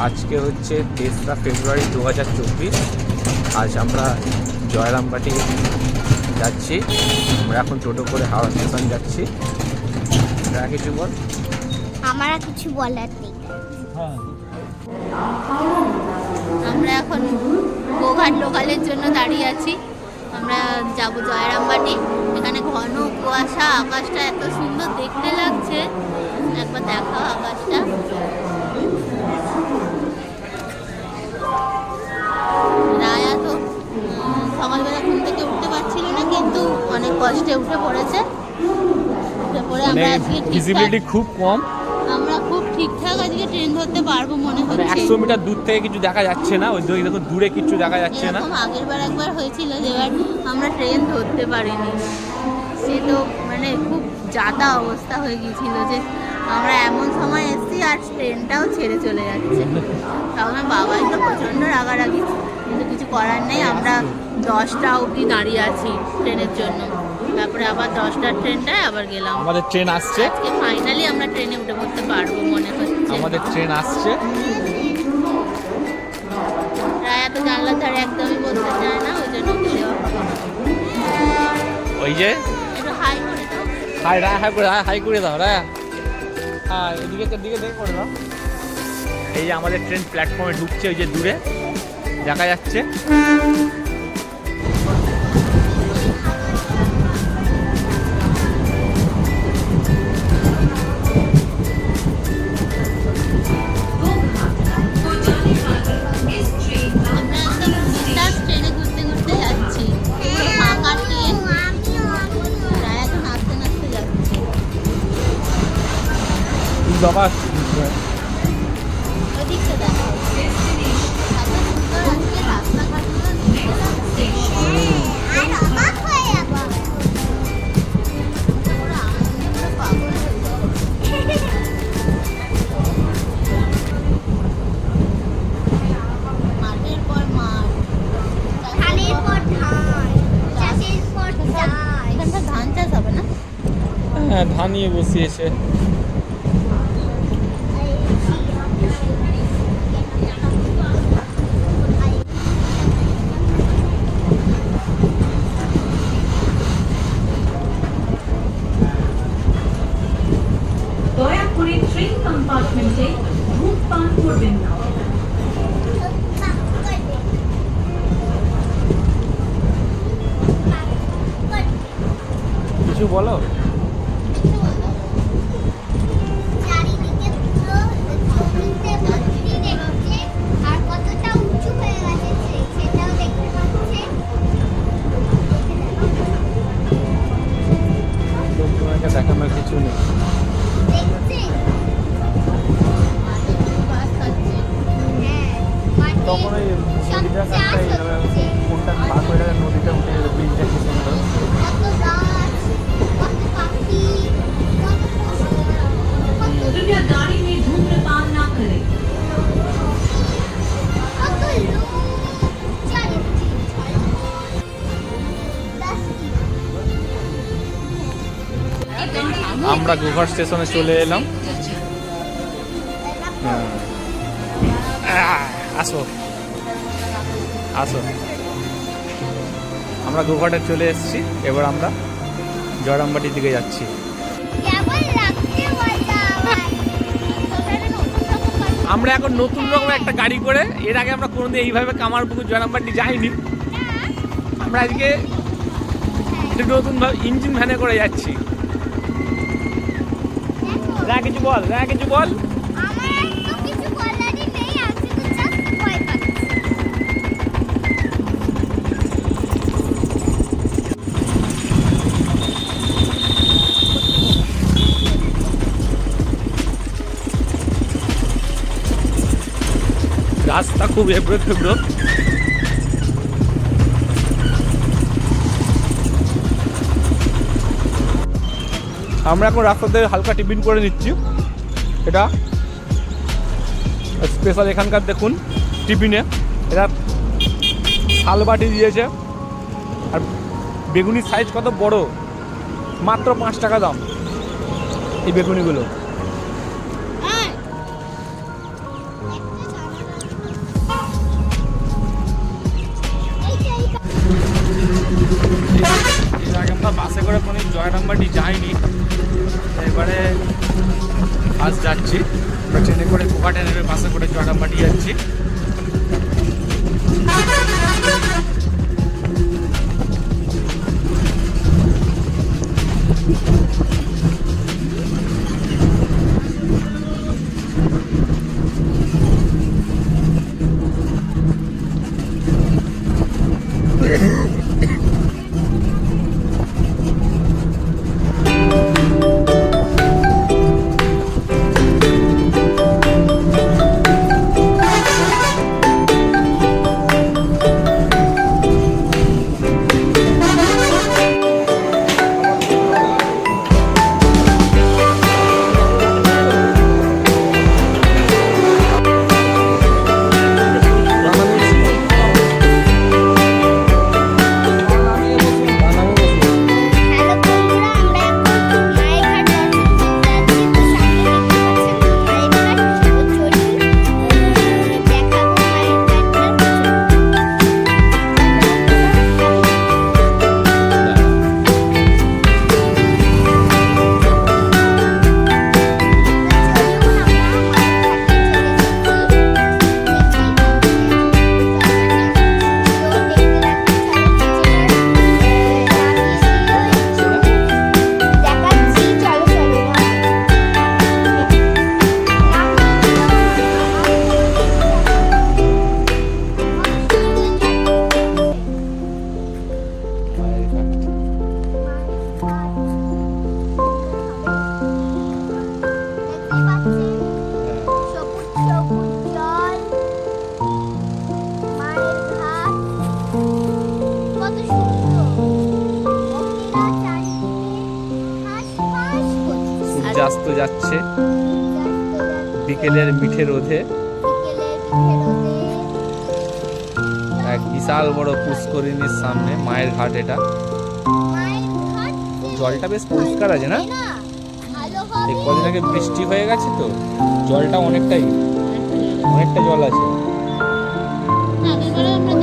আজকে হচ্ছে 3রা ফেব্রুয়ারি 2024। আজ আমরা জয়রামবাটি যাচ্ছি। আমরা এখন টোটো করে হাওড়া স্টেশন যাচ্ছি। কিছু বল। আমার কিছু বলার নেই। আমরা এখন গোঘাট লোকালের জন্য দাঁড়িয়ে আছি। আমরা যাব জয়রামবাটি। এখানে ঘন কুয়াশা, আকাশটা এত সুন্দর দেখতে লাগছে, একবার দেখাও আকাশটা। রায়া তো সকালবেলা ঘুম থেকে উঠতে পারছিল না, কিন্তু অনেক কষ্টে উঠে পড়েছে। উঠে পড়ে আমরা আজকে ভিজিবিলিটি খুব কম, আমরা খুব ঠিকঠাক আজকে ট্রেন ধরতে পারবো মনে হচ্ছে। 100 মিটার দূর থেকে কিছু দেখা যাচ্ছে না, ওই দেখো দূরে কিছু দেখা যাচ্ছে না। আগের বার একবার হয়েছিল, যেবার আমরা ট্রেন ধরতে পারিনি। সে তো মানে খুব জাদা অবস্থা হয়ে গিয়েছিল যে আমরা এমন সময় এসেছি আর ট্রেনটাও ছেড়ে চলে যাচ্ছে। তখন বাবাই তো প্রচণ্ড রাগারাগি, কিন্তু কিছু করার নেই। আমরা 10টা অবধি দাঁড়িয়ে আছি ট্রেনের জন্য, তারপরে আবার 10টার ট্রেনটায় আবার গেলাম। আমাদের ট্রেন আসছে, আজকে ফাইনালি আমরা ট্রেনে উঠে পড়তে পারবো মনে হচ্ছে। আমাদের ট্রেন আসছে। রায়া তো জানলার ধারে একদমই বসতে চায় না, ওই জন্য ওকে দেওয়া হবে। ওই যে একটু হাই করে দাও। হাই রায়, হাই করে দাও রায়া। হ্যাঁ, এদিকে দেখে করে দাও। এই যে আমাদের ট্রেন প্ল্যাটফর্মে ঢুকছে, ওই যে দূরে দেখা যাচ্ছে। বাবা ধান চাষ হবে না? হ্যাঁ, ধান নিয়ে বসিয়েছে। দয়া করে ট্রেন কম্পার্টমেন্টে ধূমপান করবেন না। কিছু বলো। দেখানোর কিছু নেই। তখন ওই নদীটা কোনটা পার করে নদীটা উঠে ব্রিজটা কি সুন্দর। कृपया गाड़ी में धूम्रपान ना करें। আমরা গোঘাট স্টেশনে চলে এলাম। আসো আসো, আমরা গোঘাটে চলে এসেছি। এবার আমরা জয়রামবাটির দিকে যাচ্ছি। আমরা এখন নতুন রকম একটা গাড়ি করে, এর আগে আমরা কোনোদিন এইভাবে কামারপুকুর জয়রামবাটি যাইনি। আমরা আজকে একটু নতুনভাবে ইঞ্জিন ভ্যানে করে যাচ্ছি। কিছু বল, কিছু বল। রাস্তা খুব এবড়ো খেবড়ো। আমরা এখন রাস্তাতে হালকা টিফিন করে নিচ্ছি। এটা স্পেশাল এখানকার, দেখুন টিফিনে এরা শালবাটি দিয়েছে। আর বেগুনির সাইজ কত বড়, মাত্র 5 টাকা দাম এই বেগুনিগুলো। করে কোনো জয়রামবাটি যাইনি, এবারে আজ যাচ্ছি। ট্রেনে করে কোকাটে নেমে বাসে করে জয়রামবাটি যাচ্ছি। হ্যালো বন্ধুরা, আমরা এখন মায়ের ঘাট দর্শন করতে যাচ্ছি। তো সামনে দেখতে পাচ্ছেন মায়ের ঘাট। তো চলুন দেখাবো মায়ের ঘাটটা। দেখাচ্ছি, চলো চলো। সবুজ সবুজ জল, মায়ের ঘাট, কত সুন্দর। পক্ষীরা চারিদিকে হাঁস করছে। সূর্যাস্ত যাচ্ছে সূর্যাস্ত যাচ্ছে। বিকেলের মিঠে রোদে। বিকেলের পিঠে রোদে। এক বিশাল বড় পুষ্করিণীর সামনে মায়ের ঘাট এটা। মায়ের ঘাট যে জলটা বেশ পরিষ্কার আছে না? ভালোভাবে এই কদিন আগে বৃষ্টি হয়ে গেছে তো জলটা অনেকটা জল আছে। আগের বারে আমরা